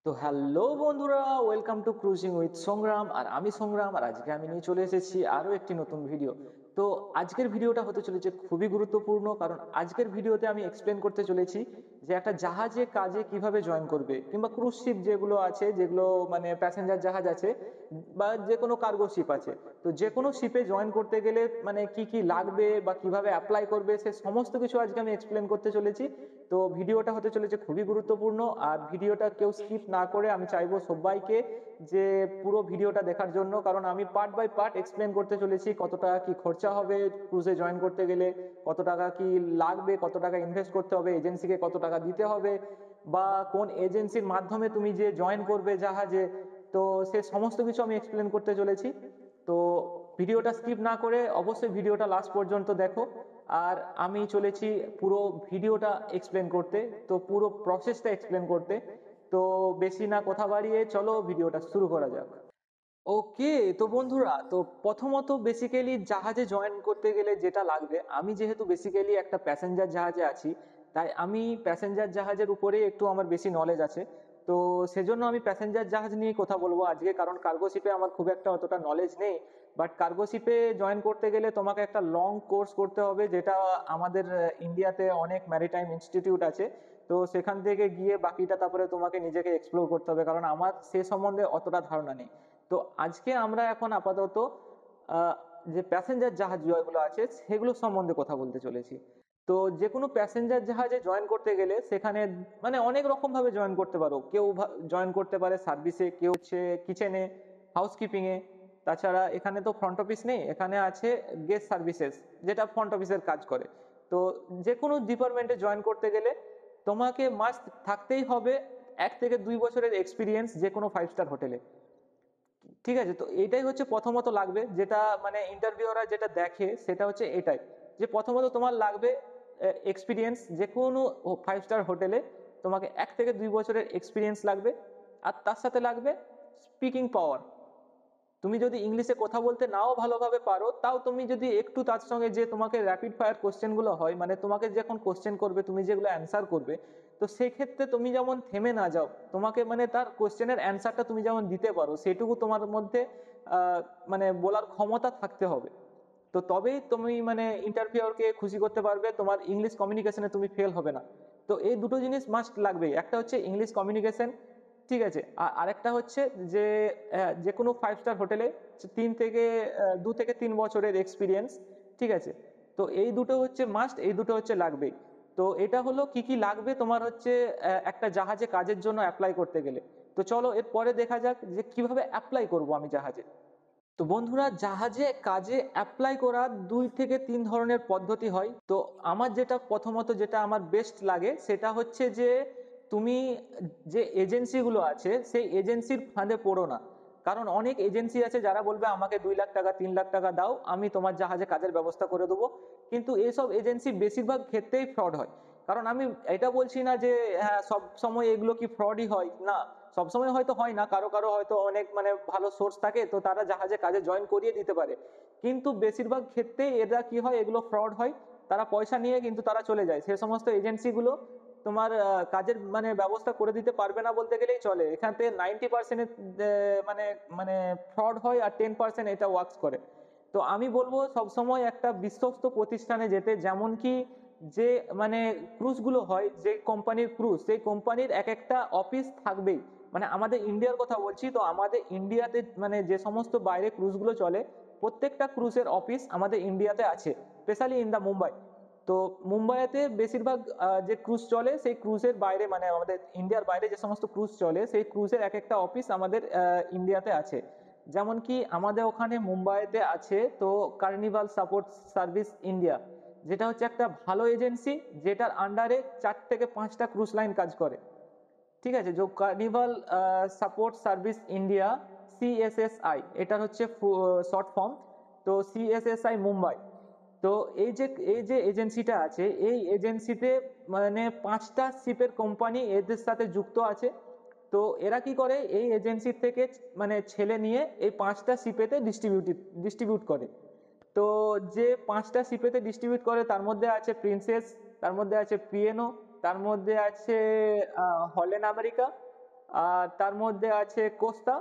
তো হ্যালো বন্ধুরা, welcome to cruising with সংগ্রাম। আর আমি সংগ্রাম, আর আজকে আমি নিয়ে চলে এসেছি আরো একটি নতুন ভিডিও। তো আজকের ভিডিওটা হতে চলেছে খুবই গুরুত্বপূর্ণ, কারণ আজকের ভিডিওতে আমি এক্সপ্লেন করতে চলেছি যে একটা জাহাজে কাজে কিভাবে জয়েন করবে, কিংবা ক্রুজ শিপ যেগুলো আছে, যেগুলো মানে প্যাসেঞ্জার জাহাজ আছে, বা যে কোনো কার্গো শিপ আছে। তো যে কোনো শিপে জয়েন করতে গেলে মানে কি কি লাগবে বা কিভাবে অ্যাপ্লাই করবে, সে সমস্ত কিছু আজকে আমি এক্সপ্লেন করতে চলেছি। তো ভিডিওটা হতে চলেছে খুবই গুরুত্বপূর্ণ, আর ভিডিওটা কেউ স্কিপ না করে আমি চাইবো সবাইকে যে পুরো ভিডিওটা দেখার জন্য, কারণ আমি পার্ট বাই পার্ট এক্সপ্লেন করতে চলেছি কত টাকা কি খরচা হবে ক্রুজে জয়েন করতে গেলে, কত টাকা কি লাগবে, কত টাকা ইনভেস্ট করতে হবে, এজেন্সিকে কত টাকা দিতে হবে, বা কোন এজেন্সির মাধ্যমে তুমি যে জয়েন করবে জাহাজে। তো সে সমস্ত কিছু আমি এক্সপ্লেন করতে চলেছি। তো ভিডিওটা স্কিপ না করে অবশ্যই ভিডিওটা লাস্ট পর্যন্ত দেখো। আর আমি চলেছি পুরো ভিডিওটা এক্সপ্লেন করতে, তো পুরো প্রসেসটা এক্সপ্লেন করতে। তো বেশি না কথা বাড়িয়ে চলো ভিডিওটা শুরু করা যাক। ওকে, তো বন্ধুরা, তো প্রথমত বেসিক্যালি জাহাজে জয়েন করতে গেলে যেটা লাগবে, আমি যেহেতু বেসিক্যালি একটা প্যাসেঞ্জার জাহাজে আছি, তাই আমি প্যাসেঞ্জার জাহাজের উপরে একটু আমার বেশি নলেজ আছে। তো সেজন্য আমি প্যাসেঞ্জার জাহাজ নিয়ে কথা বলবো আজকে, কারণ কার্গো শিপে আমার খুব একটা অতটা নলেজ নেই। বাট কার্গো শিপে জয়েন করতে গেলে তোমাকে একটা লং কোর্স করতে হবে, যেটা আমাদের ইন্ডিয়াতে অনেক ম্যারিটাইম ইনস্টিটিউট আছে। তো সেখান থেকে গিয়ে বাকিটা তারপরে তোমাকে নিজেকে এক্সপ্লোর করতে হবে, কারণ আমার সে সম্বন্ধে অতটা ধারণা নেই। তো আজকে আমরা এখন আপাতত আহ, যে প্যাসেঞ্জার জাহাজ যেগুলো আছে সেগুলো সম্বন্ধে কথা বলতে চলেছি। তো যে কোনো প্যাসেঞ্জার জাহাজে জয়েন করতে গেলে সেখানে মানে অনেক রকম ভাবে জয়েন করতে পারো। কেউ জয়েন করতে পারে সার্ভিসে, কেউ হচ্ছে কিচেনে, হাউসকিপিং এ। তাছাড়া এখানে তো ফ্রন্ট অফিস নেই, এখানে আছে গেস্ট সার্ভিসেস, যেটা ফ্রন্ট অফিসের কাজ করে। তো যে কোনো ডিপার্টমেন্টে জয়েন করতে গেলে তোমাকে মাস্ট থাকতেই হবে 1 থেকে 2 বছরের এক্সপিরিয়েন্স যে কোনো 5 স্টার হোটেলে। ঠিক আছে, তো এটাই হচ্ছে প্রথমত লাগবে, যেটা মানে ইন্টারভিউরা যেটা দেখে সেটা হচ্ছে এটাই, যে প্রথমত তোমার লাগবে এক্সপিরিয়েন্স যে কোনো 5 স্টার হোটেলে। তোমাকে 1 থেকে 2 বছরের এক্সপিরিয়েন্স লাগবে। আর তার সাথে লাগবে স্পিকিং পাওয়ার। তুমি যদি ইংলিশে কথা বলতে নাও ভালোভাবে পারো, তাও তুমি যদি একটু তার সঙ্গে, যে তোমাকে র্যাপিড ফায়ার কোশ্চেন গুলো হয়, মানে তোমাকে যখন কোশ্চেন করবে তুমি যেগুলো অ্যান্সার করবে, তো সেই ক্ষেত্রে তুমি যেমন থেমে না যাও, তোমাকে মানে তার কোশ্চেনের অ্যান্সারটা তুমি যেমন দিতে পারো, সেটুকু তোমার মধ্যে আহ, মানে বলার ক্ষমতা থাকতে হবে। তো তবেই তুমি মানে ইন্টারভিউয়ারকে খুশি করতে পারবে, তোমার ইংলিশ কমিউনিকেশনে তুমি ফেল হবে না। তো এই দুটো জিনিস মাস্ট লাগবে, একটা হচ্ছে ইংলিশ কমিউনিকেশন, ঠিক আছে, আর আরেকটা হচ্ছে যে যে কোনো 5 স্টার হোটেলে 2 থেকে 3 বছরের এক্সপিরিয়েন্স। ঠিক আছে, তো এই দুটো হচ্ছে মাস্ট, এই দুটো হচ্ছে লাগবে। তো এটা হলো কি কি লাগবে তোমার হচ্ছে একটা জাহাজে কাজের জন্য অ্যাপ্লাই করতে গেলে। তো চলো এরপরে দেখা যাক যে কিভাবে অ্যাপ্লাই করব আমি জাহাজে। তো বন্ধুরা, জাহাজে কাজে অ্যাপ্লাই করার 2 থেকে 3 ধরনের পদ্ধতি হয়। তো আমার যেটা প্রথমত যেটা আমার বেস্ট লাগে সেটা হচ্ছে যে তুমি যে এজেন্সিগুলো আছে সেই এজেন্সির ফাঁদে পড়ো না। কারণ অনেক এজেন্সি আছে যারা বলবে আমাকে 2 লাখ টাকা 3 লাখ টাকা দাও, আমি তোমার জাহাজে কাজের ব্যবস্থা করে দেবো। কিন্তু এইসব এজেন্সি বেশিরভাগ ক্ষেত্রেই ফ্রড হয়। কারণ আমি এটা বলছি না যে হ্যাঁ সব সময় এগুলো কি ফ্রডই হয়, না। সবসময় হয়তো হয় না, কারো কারো হয়তো অনেক মানে ভালো সোর্স থাকে, তো তারা জাহাজে কাজে জয়েন করিয়ে দিতে পারে। কিন্তু বেশিরভাগ ক্ষেত্রে এরা কি হয়, এগুলো ফ্রড হয়। তারা পয়সা নিয়ে কিন্তু তারা চলে যায়, সে সমস্ত এজেন্সিগুলো তোমার কাজের মানে ব্যবস্থা করে দিতে পারবে না বলতে গেলেই চলে। এখানে 90% মানে মানে ফ্রড হয়, আর 10% এটা ওয়ার্কস করে। তো আমি বলবো সবসময় একটা বিশ্বস্ত প্রতিষ্ঠানে যেতে, যেমন কি যে মানে ক্রুজ গুলো হয়, যে কোম্পানির ক্রুজ, সেই কোম্পানির এক একটা অফিস থাকবেই। মানে আমাদের ইন্ডিয়ার কথা বলছি, তো আমাদের ইন্ডিয়াতে মানে যে সমস্ত বাইরে ক্রুজ গুলো চলে, প্রত্যেকটা ক্রুজের অফিস আমাদের ইন্ডিয়াতে আছে, স্পেশালি ইন দা মুম্বাই। তো মুম্বাইতে বেশিরভাগ যে ক্রুজ চলে, সেই ক্রুজের বাইরে মানে আমাদের ইন্ডিয়ার বাইরে যে সমস্ত ক্রুজ চলে, সেই ক্রুজের এক একটা অফিস আমাদের ইন্ডিয়াতে আছে। যেমন কি আমাদের ওখানে মুম্বাইতে আছে তো কার্নিভাল সাপোর্ট সার্ভিস ইন্ডিয়া, যেটা হচ্ছে একটা ভালো এজেন্সি, যেটার আন্ডারে 4 থেকে 5টা ক্রুজ লাইন কাজ করে। ঠিক আছে, যে কার্নিভাল সাপোর্ট সার্ভিস ইন্ডিয়া, সিএসএসআই, এটার হচ্ছে শর্ট ফর্ম। তো সিএসএসআই মুম্বাই। তো এই যে এজেন্সিটা আছে, এই এজেন্সিতে মানে 5টা শিপের কোম্পানি এদের সাথে যুক্ত আছে। তো এরা কি করে, এই এজেন্সির থেকে মানে ছেলে নিয়ে এই 5টা শিপেতে ডিস্ট্রিবিউট করে। তো যে 5টা শিপেতে ডিস্ট্রিবিউট করে তার মধ্যে আছে প্রিন্সেস, তার মধ্যে আছে পিএনও, তার মধ্যে আছে হল্যান্ড আমেরিকা, আর তার মধ্যে আছে কোস্তা।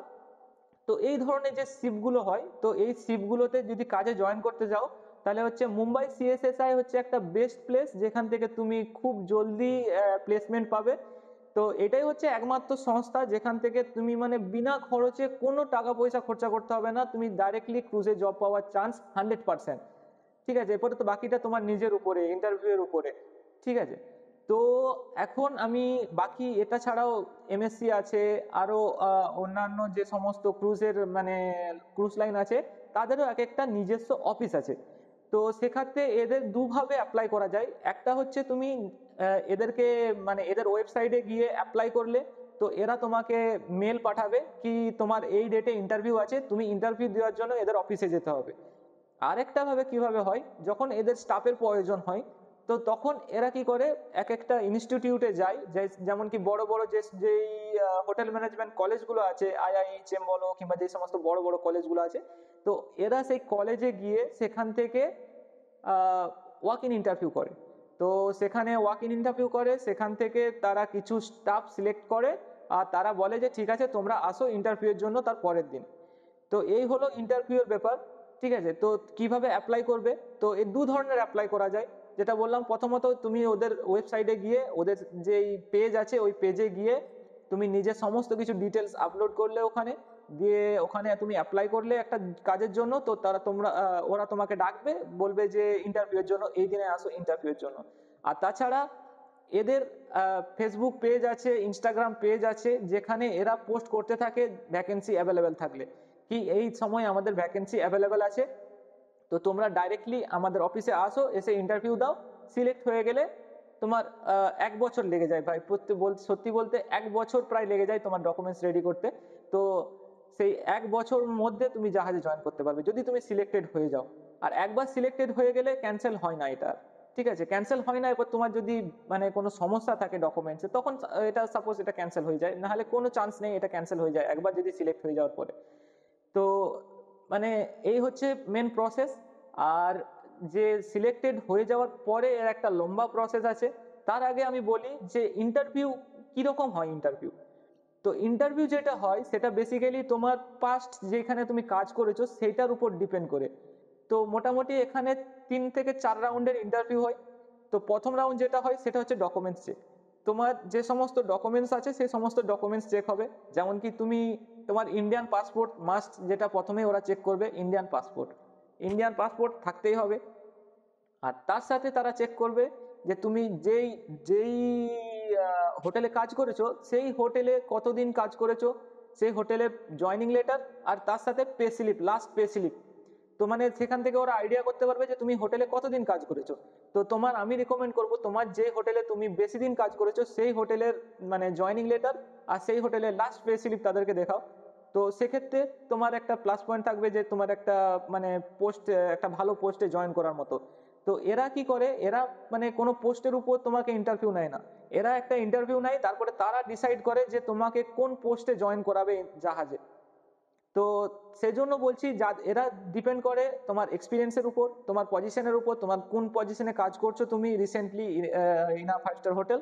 তো এই ধরনের যে শিপগুলো হয়, তো এই শিপগুলোতে যদি কাজে জয়েন করতে যাও, তাহলে হচ্ছে মুম্বাই সিএসএসআই হচ্ছে একটা বেস্ট প্লেস যেখান থেকে তুমি খুব জলদি প্লেসমেন্ট পাবে। তো এটাই হচ্ছে একমাত্র সংস্থা যেখান থেকে তুমি মানে বিনা খরচে কোনো টাকা পয়সা খরচা করতে হবে না, তুমি ডাইরেক্টলি ক্রুজে জব পাওয়ার চান্স 100%। ঠিক আছে, এরপরে তো বাকিটা তোমার নিজের উপরে, ইন্টারভিউ এর উপরে। ঠিক আছে, তো এখন আমি বাকি এটা ছাড়াও এমএসসি আছে, আরো অন্যান্য যে সমস্ত ক্রুজের মানে ক্রুজ লাইন আছে, তাদেরও এক একটা নিজস্ব অফিস আছে। তো সেক্ষেত্রে এদের দুভাবে অ্যাপ্লাই করা যায়। একটা হচ্ছে তুমি এদেরকে মানে এদের ওয়েবসাইটে গিয়ে অ্যাপ্লাই করলে, তো এরা তোমাকে মেল পাঠাবে কি তোমার এই ডেটে ইন্টারভিউ আছে, তুমি ইন্টারভিউ দেওয়ার জন্য এদের অফিসে যেতে হবে। আরেকটা ভাবে কিভাবে হয়, যখন এদের স্টাফের প্রয়োজন হয়, তো তখন এরা কি করে এক একটা ইনস্টিটিউটে যায়, যেমন কি বড় বড় যেই হোটেল ম্যানেজমেন্ট কলেজগুলো আছে, আইআইএইচএম বলো কিংবা যে সমস্ত বড় বড় কলেজগুলো আছে, তো এরা সেই কলেজে গিয়ে সেখান থেকে ওয়াক ইন ইন্টারভিউ করে। তো সেখানে ওয়াক ইন ইন্টারভিউ করে, সেখান থেকে তারা কিছু স্টাফ সিলেক্ট করে, আর তারা বলে যে ঠিক আছে তোমরা আসো ইন্টারভিউয়ের জন্য তার পরের দিন। তো এই হলো ইন্টারভিউয়ের ব্যাপার। ঠিক আছে, তো কিভাবে অ্যাপ্লাই করবে, তো এই দু ধরনের অ্যাপ্লাই করা যায়। যেটা বললাম, প্রথমত তুমি ওদের ওয়েবসাইটে গিয়ে ওদের যেই পেজ আছে ওই পেজে গিয়ে তুমি নিজের সমস্ত কিছু ডিটেলস আপলোড করলে ওখানে, দিয়ে ওখানে তুমি অ্যাপ্লাই করলে একটা কাজের জন্য, তো ওরা তোমাকে ডাকবে, বলবে যে ইন্টারভিউয়ের জন্য এই দিনে আসো ইন্টারভিউয়ের জন্য। আর তাছাড়া এদের ফেসবুক পেজ আছে, ইনস্টাগ্রাম পেজ আছে, যেখানে এরা পোস্ট করতে থাকে ভ্যাকেন্সি অ্যাভেলেবেল থাকলে, কি এই সময় আমাদের ভ্যাকেন্সি অ্যাভেলেবেল আছে, তো তোমরা ডাইরেক্টলি আমাদের অফিসে আসো, এসে ইন্টারভিউ দাও। সিলেক্ট হয়ে গেলে তোমার 1 বছর লেগে যায় ভাই, সত্যি বলতে 1 বছর প্রায় লেগে যায় তোমার ডকুমেন্টস রেডি করতে। তো সেই 1 বছর মধ্যে তুমি জাহাজে জয়েন করতে পারবে যদি তুমি সিলেক্টেড হয়ে যাও। আর একবার সিলেক্টেড হয়ে গেলে ক্যান্সেল হয় না এটা। ঠিক আছে, ক্যান্সেল হয় না। এবার তোমার যদি মানে কোনো সমস্যা থাকে ডকুমেন্টসে, তখন এটা সাপোজ এটা ক্যান্সেল হয়ে যায়, নাহলে কোনো চান্স নেই এটা ক্যান্সেল হয়ে যায় একবার যদি সিলেক্ট হয়ে যাওয়ার পরে। তো মানে এই হচ্ছে মেন প্রসেস। আর যে সিলেক্টেড হয়ে যাওয়ার পরে এর একটা লম্বা প্রসেস আছে। তার আগে আমি বলি যে ইন্টারভিউ কিরকম হয়। ইন্টারভিউ, তো ইন্টারভিউ যেটা হয় সেটা বেসিক্যালি তোমার পাস্ট যেখানে তুমি কাজ করেছো সেটার উপর ডিপেন্ড করে। তো মোটামুটি এখানে 3 থেকে 4 রাউন্ডের ইন্টারভিউ হয়। তো প্রথম রাউন্ড যেটা হয় সেটা হচ্ছে ডকুমেন্টস চেক। তোমার যে সমস্ত ডকুমেন্টস আছে সেই সমস্ত ডকুমেন্টস চেক হবে। যেমন কি তুমি তোমার ইন্ডিয়ান পাসপোর্ট মাস্ট, যেটা প্রথমে ওরা চেক করবে, ইন্ডিয়ান পাসপোর্ট। ইন্ডিয়ান পাসপোর্ট থাকতেই হবে। আর তার সাথে তারা চেক করবে যে তুমি যেই যেই হোটেলে কাজ করেছো সেই হোটেলে কতদিন কাজ করেছো, সেই হোটেলের জয়নিং লেটার, আর তার সাথে pay slip, last pay slip. তো মানে সেখান থেকে ওরা আইডিয়া করতে পারবে যে তুমি হোটেলে কতদিন কাজ করেছো। তো তোমার আমি রিকমেন্ড করব, তোমার যে হোটেলে তুমি বেশি দিন কাজ করেছো সেই হোটেলের মানে জয়নিং লেটার আর সেই হোটেলের লাস্ট পে স্লিপ তাদেরকে দেখাও। তো সেক্ষেত্রে তোমার একটা প্লাস পয়েন্ট থাকবে যে তোমার একটা মানে পোস্ট, একটা ভালো পোস্টে জয়েন করার মতো। তো এরা কি করে, এরা মানে কোনো পোস্টের উপর তোমাকে ইন্টারভিউ নেয় না। এরা একটা ইন্টারভিউ নেয়, তারপরে তারা ডিসাইড করে যে তোমাকে কোন পোস্টে জয়েন করাবে জাহাজে। তো সেজন্য বলছি এরা ডিপেন্ড করে তোমার এক্সপিরিয়েন্সের উপর, তোমার পজিশনের উপর, তোমার কোন পজিশনে কাজ করছো তুমি recently in a 5 star hotel.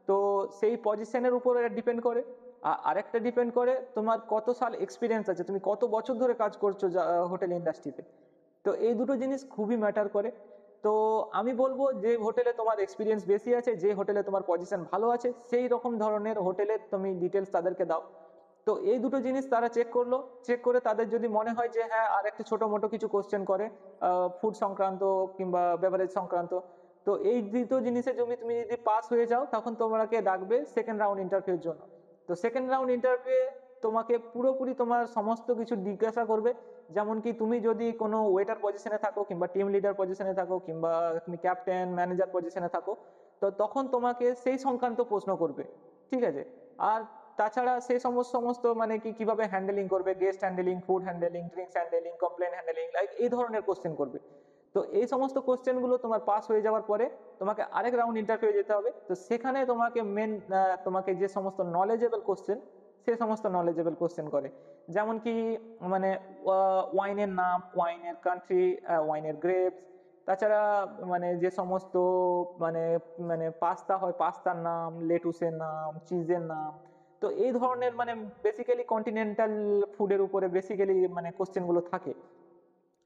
তো সেই পজিশনের উপর এরা ডিপেন্ড করে। আরেকটা ডিপেন্ড করে তোমার কত সাল এক্সপিরিয়েন্স আছে, তুমি কত বছর ধরে কাজ করছো হোটেল ইন্ডাস্ট্রিতে। তো এই দুটো জিনিস খুবই ম্যাটার করে। তো আমি বলবো যে হোটেলে তোমার এক্সপিরিয়েন্স বেশি আছে, যে হোটেলে তোমার পজিশন ভালো আছে, সেই রকম ধরনের হোটেলে তুমি ডিটেলস তাদেরকে দাও। তো এই দুটো জিনিস তারা চেক করলো। চেক করে তাদের যদি মনে হয় যে হ্যাঁ আর একটা ছোট মোটো কিছু কোশ্চেন করে ফুড সংক্রান্ত কিংবা বেভারেজ সংক্রান্ত, তো এই দুটো জিনিসে তুমি যদি পাস হয়ে যাও তখন তোমাকে ডাকবে সেকেন্ড রাউন্ড ইন্টারভিউর জন্য। তো সেকেন্ড রাউন্ড ইন্টারভিউ তোমাকে পুরোপুরি তোমার সমস্ত কিছু জিজ্ঞাসা করবে। যেমন কি তুমি যদি কোনো ওয়েটার পজিশনে থাকো কিংবা টিম লিডার পজিশনে থাকো কিংবা তুমি ক্যাপ্টেন ম্যানেজার পজিশনে থাকো, তো তখন তোমাকে সেই সংক্রান্ত প্রশ্ন করবে। ঠিক আছে, আর তাছাড়া সেই সমস্ত সমস্ত মানে কি কিভাবে হ্যান্ডেলিং করবে, guest handling, food handling, drinks handling, complain handling, like এই ধরনের কোশ্চেন করবে। তো এই সমস্ত কোশ্চেন গুলো তোমার পাস হয়ে যাওয়ার পরে তোমাকে আরেক রাউন্ড ইন্টারভিউ যেতে হবে। তো সেখানে তোমাকে তোমাকে যে সমস্ত নলেজেবল কোশ্চেন, সে সমস্ত নলেজেবল কোশ্চেন করে। যেমন কি মানে ওয়াইনের নাম, ওয়াইনের কান্ট্রি, ওয়াইনের গ্রেপস, তাছাড়া মানে যে সমস্ত মানে মানে পাস্তা হয় পাস্তার নাম, লেটুসের নাম, চিজের নাম, তো এই ধরনের মানে বেসিক্যালি কন্টিনেন্টাল ফুডের উপরে বেসিক্যালি মানে কোশ্চেন গুলো থাকে।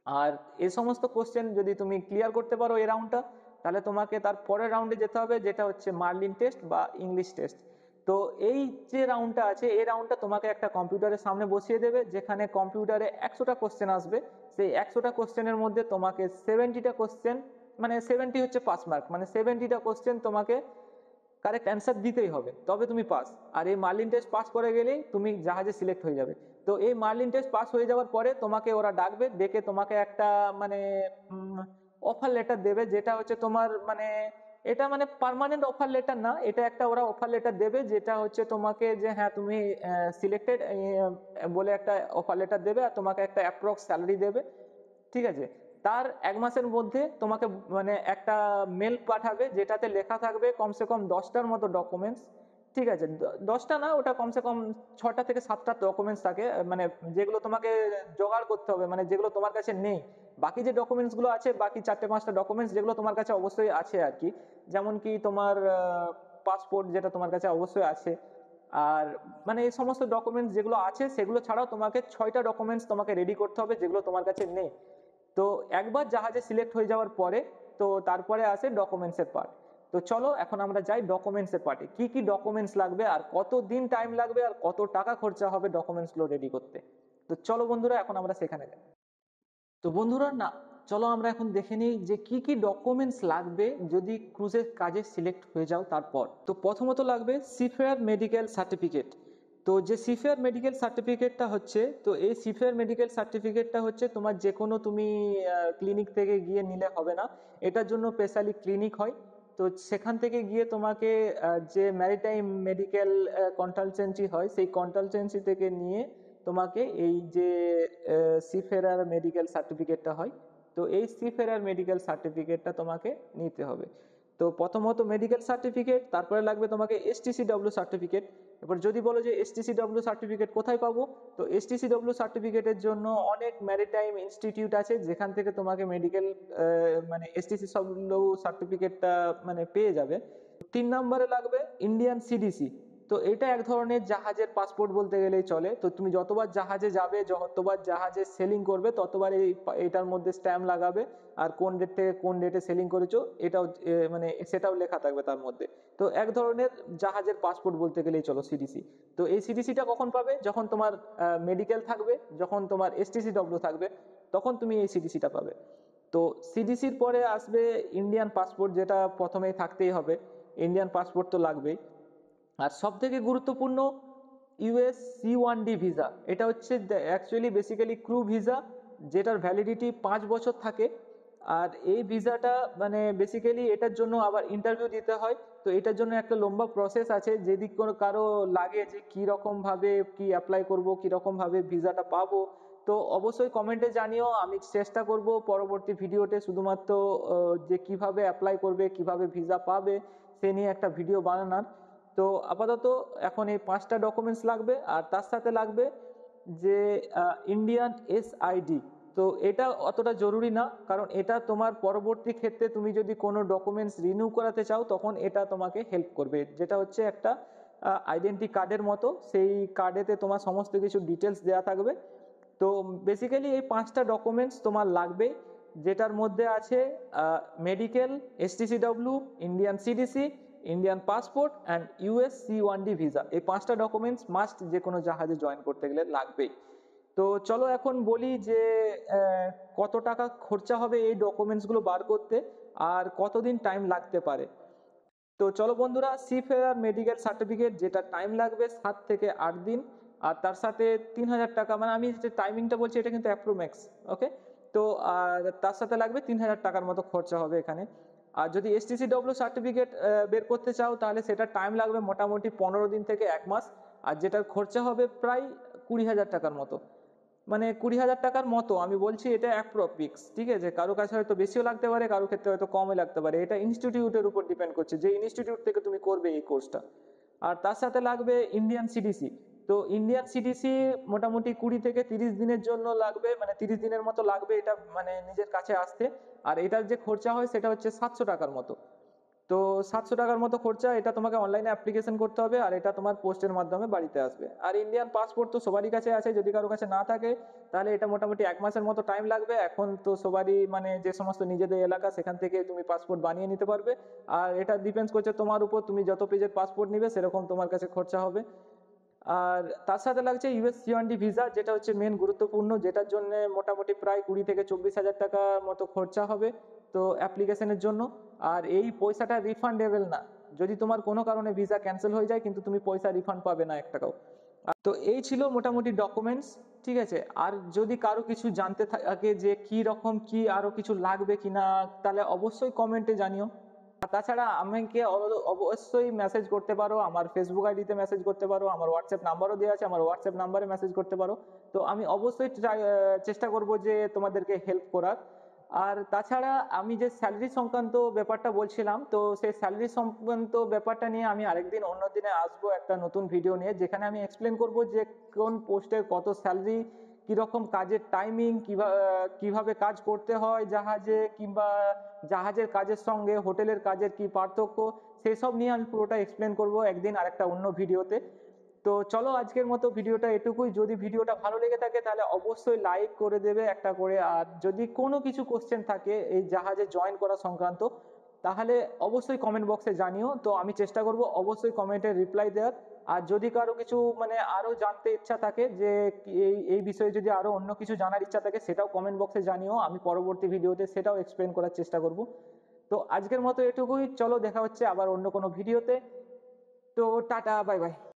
আর এই সমস্ত কোশ্চেন যদি তুমি ক্লিয়ার করতে পারো এই রাউন্ডটা, তাহলে তোমাকে তার পরের রাউন্ডে যেতে হবে, যেটা হচ্ছে মার্লিন টেস্ট বা ইংলিশ টেস্ট। তো এই যে রাউন্ডটা আছে, এই রাউন্ডটা তোমাকে একটা কম্পিউটারের সামনে বসিয়ে দেবে, যেখানে কম্পিউটারে 100টা কোশ্চেন আসবে। সেই 100টা কোশ্চেনের মধ্যে তোমাকে 70টা কোশ্চেন, মানে 70 হচ্ছে পাস মার্ক, মানে 70টা কোশ্চেন তোমাকে কারেক্ট অ্যান্সার দিতেই হবে, তবে তুমি পাস। আর এই মার্লিন টেস্ট পাস করে গেলেই তুমি জাহাজে সিলেক্ট হয়ে যাবে। তো এই মার্লিন টেস্ট পাস হয়ে যাওয়ার পরে তোমাকে ওরা ডাকবে, ডেকে তোমাকে একটা মানে অফার লেটার দেবে, যেটা হচ্ছে তোমার মানে এটা মানে পার্মানেন্ট অফার লেটার না, এটা একটা ওরা অফার লেটার দেবে, যেটা হচ্ছে তোমাকে যে হ্যাঁ তুমি সিলেক্টেড বলে একটা অফার লেটার দেবে, আর তোমাকে একটা অ্যাপ্রক্স স্যালারি দেবে। ঠিক আছে? তার 1 মাসের মধ্যে তোমাকে মানে একটা মেল পাঠাবে, যেটাতে লেখা থাকবে কমসে কম 10টার মতো ডকুমেন্টস। ঠিক আছে? 10টা না, ওটা কমসে কম 6টা থেকে 7টা ডকুমেন্টস থাকে, মানে যেগুলো তোমাকে জোগাড় করতে হবে, মানে যেগুলো তোমার কাছে নেই। বাকি যে ডকুমেন্টস গুলো আছে, বাকি 4টে-5টা ডকুমেন্টস যেগুলো তোমার কাছে অবশ্যই আছে আর কি, যেমন কি তোমার পাসপোর্ট, যেটা তোমার কাছে অবশ্যই আছে। আর মানে এই সমস্ত ডকুমেন্টস যেগুলো আছে, সেগুলো ছাড়াও তোমাকে 6টা ডকুমেন্টস তোমাকে রেডি করতে হবে, যেগুলো তোমার কাছে নেই। তো একবার জাহাজে সিলেক্ট হয়ে যাওয়ার পরে তো তারপরে আসে ডকুমেন্টসের পার্ট। তো চলো এখন আমরা যাই ডকুমেন্টসের পার্টে, কি কি ডকুমেন্টস লাগবে, আর কত দিন টাইম লাগবে, আর কত টাকা খরচা হবে ডকুমেন্টস গুলো রেডি করতে। তো চলো বন্ধুরা, এখন আমরা সেখানে যাই। তো বন্ধুরা না, চলো আমরা এখন দেখে নিই যে কি কি ডকুমেন্টস লাগবে যদি ক্রুজের কাজে সিলেক্ট হয়ে যাও। তারপর তো প্রথমত লাগবে সিফেয়ার মেডিকেল সার্টিফিকেট। তো যে সিফেয়ার মেডিকেল সার্টিফিকেটটা হচ্ছে, তো এই সিফেয়ার মেডিকেল সার্টিফিকেটটা হচ্ছে তোমার যে কোনো তুমি ক্লিনিক থেকে গিয়ে নিলে হবে না, এটার জন্য স্পেশালি ক্লিনিক হয়। তো সেখান থেকে গিয়ে তোমাকে যে ম্যারিটাইম মেডিকেল কনসালটেন্সি হয়, সেই কনসালটেন্সি থেকে নিয়ে তোমাকে এই যে সিফেরার মেডিকেল সার্টিফিকেটটা হয়, তো এই সিফেরার মেডিকেল সার্টিফিকেটটা তোমাকে নিতে হবে। তো প্রথমত মেডিকেল সার্টিফিকেট, তারপরে লাগবে তোমাকে এসটিসিডব্লিউ সার্টিফিকেট। এবার যদি বলো যে এসটিসিডব্লিউ সার্টিফিকেট কোথায় পাবো, তো এসটিসিডব্লিউ সার্টিফিকেটের জন্য অনেক ম্যারিটাইম ইনস্টিটিউট আছে, যেখান থেকে তোমাকে মেডিকেল মানে এসটিসিডব্লিউ সার্টিফিকেটটা মানে পেয়ে যাবে। 3 নম্বরে লাগবে ইন্ডিয়ান সিডিসি। তো এটা এক ধরনের জাহাজের পাসপোর্ট বলতে গেলেই চলে। তো তুমি যতবার জাহাজে যাবে, যতবার জাহাজে সেলিং করবে, ততবার এটার মধ্যে স্ট্যাম্প লাগাবে, আর কোন ডেট থেকে কোন ডেটে সেলিং করেছো এটাও মানে সেটাও লেখা থাকবে তার মধ্যে। তো এক ধরনের জাহাজের পাসপোর্ট বলতে গেলেই চলো সিডিসি। তো এই সিডিসিটা কখন পাবে, যখন তোমার মেডিকেল থাকবে, যখন তোমার এসটিসিডব্লিউ থাকবে, তখন তুমি এই সিডিসিটা পাবে। তো সিডিসির পরে আসবে ইন্ডিয়ান পাসপোর্ট, যেটা প্রথমেই থাকতেই হবে, ইন্ডিয়ান পাসপোর্ট তো লাগবেই। আর সব থেকে গুরুত্বপূর্ণ ইউএস C1D ভিসা। এটা হচ্ছে অ্যাকচুয়ালি বেসিক্যালি ক্রু ভিসা, যেটার ভ্যালিডিটি 5 বছর থাকে। আর এই ভিসাটা মানে বেসিক্যালি এটার জন্য আবার ইন্টারভিউ দিতে হয়। তো এটার জন্য একটা লম্বা প্রসেস আছে, যদি কোনো কারো লাগে যে কি রকম ভাবে কি অ্যাপ্লাই করব, কি রকম ভাবে ভিসাটা পাবো, তো অবশ্যই কমেন্টে জানিও। আমি চেষ্টা করব পরবর্তী ভিডিওতে শুধুমাত্র যে কিভাবে অ্যাপ্লাই করবে, কিভাবে ভিসা পাবে, সে নিয়ে একটা ভিডিও বানানোর। তো আপাতত এখন এই 5টা ডকুমেন্টস লাগবে, আর তার সাথে লাগবে যে ইন্ডিয়ান এসআইডি। তো এটা অতটা জরুরি না, কারণ এটা তোমার পরবর্তী ক্ষেত্রে তুমি যদি কোনো ডকুমেন্টস রিনিউ করাতে চাও, তখন এটা তোমাকে হেল্প করবে, যেটা হচ্ছে একটা আইডেন্টি কার্ডের মতো। সেই কার্ডেতে তোমার সমস্ত কিছু ডিটেলস দেওয়া থাকবে। তো বেসিক্যালি এই 5টা ডকুমেন্টস তোমার লাগবে, যেটার মধ্যে আছে medical, STCW, Indian CDC, Indian passport and US C1D visa. এই 5টা ডকুমেন্টস মাস্ট যে কোনো জাহাজে জয়েন করতে গেলে লাগবেই। তো চলো এখন বলি যে কত টাকা খরচা হবে এই ডকুমেন্টসগুলো বার করতে, আর কতদিন টাইম লাগতে পারে। তো চলো বন্ধুরা, সিফেয়ার মেডিকেল সার্টিফিকেট, যেটা টাইম লাগবে 7 থেকে 8 দিন, আর তার সাথে 3000 টাকা, মানে আমি যে টাইমিংটা বলছি এটা কিন্তু অ্যাপ্রোম্যাক্স। ওকে? তো আর তার সাথে লাগবে 3000 টাকার মতো খরচা হবে এখানে। আর যদি এসটিসিডব্লিউ সার্টিফিকেট বের করতে চাও, তাহলে সেটা টাইম লাগবে মোটামুটি 15 দিন থেকে 1 মাস, আর যেটার খরচা হবে প্রায় 20,000 টাকার মতো। মানে 20,000 টাকার মতো আমি বলছি, এটা অ্যাপ্রোক্স। ঠিক আছে? কারো কাছে হয়তো বেশিও লাগতে পারে, কারো ক্ষেত্রে হয়তো কমই লাগতে পারে, এটা ইনস্টিটিউটের উপর ডিপেন্ড করছে, যে ইনস্টিটিউট থেকে তুমি করবে এই কোর্সটা। আর তার সাথে লাগবে ইন্ডিয়ান সিডিসি। তো ইন্ডিয়ান সিডিসি মোটামুটি 20 থেকে 30 দিনের জন্য লাগবে, মানে 30 দিনের মতো লাগবে এটা মানে নিজের কাছে আসতে। আর এটার যে খরচা হয় সেটা হচ্ছে 700 টাকার মতো। তো তো 700 টাকার মতো খরচা। এটা তোমাকে অনলাইনে অ্যাপ্লিকেশন করতে হবে আর এটা তোমার পোস্টের মাধ্যমে বাড়িতে আসবে। আর ইন্ডিয়ান পাসপোর্ট তো সবারই কাছে আছে। যদি কারো কাছে না থাকে তাহলে এটা মোটামুটি ১ মাসের মতো টাইম লাগবে। এখন তো সবারই মানে যে সমস্ত নিজেদের এলাকা সেখান থেকে তুমি পাসপোর্ট বানিয়ে নিতে পারবে। আর এটা ডিপেন্ডস করছে তোমার উপর, তুমি যত পেজের পাসপোর্ট নিবে সেরকম তোমার কাছে খরচা হবে। আর তার সাথে লাগছে ইউএস সি-1 ভিসা, যেটা হচ্ছে মেইন গুরুত্বপূর্ণ, যেটার জন্যে মোটামুটি প্রায় ২০ থেকে ২৪,০০০ টাকার মতো খরচা হবে তো অ্যাপ্লিকেশনের জন্য। আর এই পয়সাটা রিফান্ডেবল না। যদি তোমার কোনো কারণে ভিসা ক্যানসেল হয়ে যায় কিন্তু তুমি পয়সা রিফান্ড পাবে না ৳১ টাকাও। তো এই ছিল মোটামুটি ডকুমেন্টস, ঠিক আছে? আর যদি কারো কিছু জানতে থাকে যে কি রকম কি আরো কিছু লাগবে কিনা, তাহলে অবশ্যই কমেন্টে জানিও। আর তাছাড়া আমাকে অবশ্যই মেসেজ করতে পারো। আমার Facebook আইডিতে মেসেজ করতে পারো। আমার WhatsApp নাম্বারও দেয়া আছে। আমার WhatsApp নাম্বারে মেসেজ করতে পারো। তো আমি অবশ্যই চেষ্টা করব যে তোমাদেরকে হেল্প করার। আর তাছাড়া আমি যে সেলারি সংক্রান্ত ব্যাপারটা বলছিলাম, তো সেই সেলারি সংক্রান্ত ব্যাপারটা নিয়ে আমি আরেকদিন অন্য দিনে আসবো একটা নতুন ভিডিও নিয়ে, যেখানে আমি এক্সপ্লেইন করব যে কোন পোস্টের কত সেলারি, কিরকম কাজের টাইমিং, কিভাবে কাজ করতে হয় জাহাজে, কিংবা জাহাজের কাজের সঙ্গে হোটেলের কাজের কি পার্থক্য, সেসব নিয়ে আমি পুরোটা এক্সপ্লেন করব একদিন আরেকটা অন্য ভিডিওতে। তো চলো আজকের মতো ভিডিওটা এটুকুই। যদি ভিডিওটা ভালো লেগে থাকে তাহলে অবশ্যই লাইক করে দেবে একটা করে। আর যদি কোনো কিছু কোয়েশ্চেন থাকে এই জাহাজে জয়েন করা সংক্রান্ত, তাহলে অবশ্যই কমেন্ট বক্সে জানিও। তো আমি চেষ্টা করব অবশ্যই কমেন্টে রিপ্লাই দেওয়ার। আর যদি কারো কিছু মানে আরো জানতে ইচ্ছা থাকে যে এই বিষয়ে যদি আরো অন্য কিছু জানার ইচ্ছা থাকে, সেটাও কমেন্ট বক্সে জানিও। আমি পরবর্তী ভিডিওতে সেটাও এক্সপ্লেন করার চেষ্টা করব। তো আজকের মতো এটুকুই। চলো দেখা হচ্ছে আবার অন্য কোনো ভিডিওতে। তো টাটা, বাই বাই।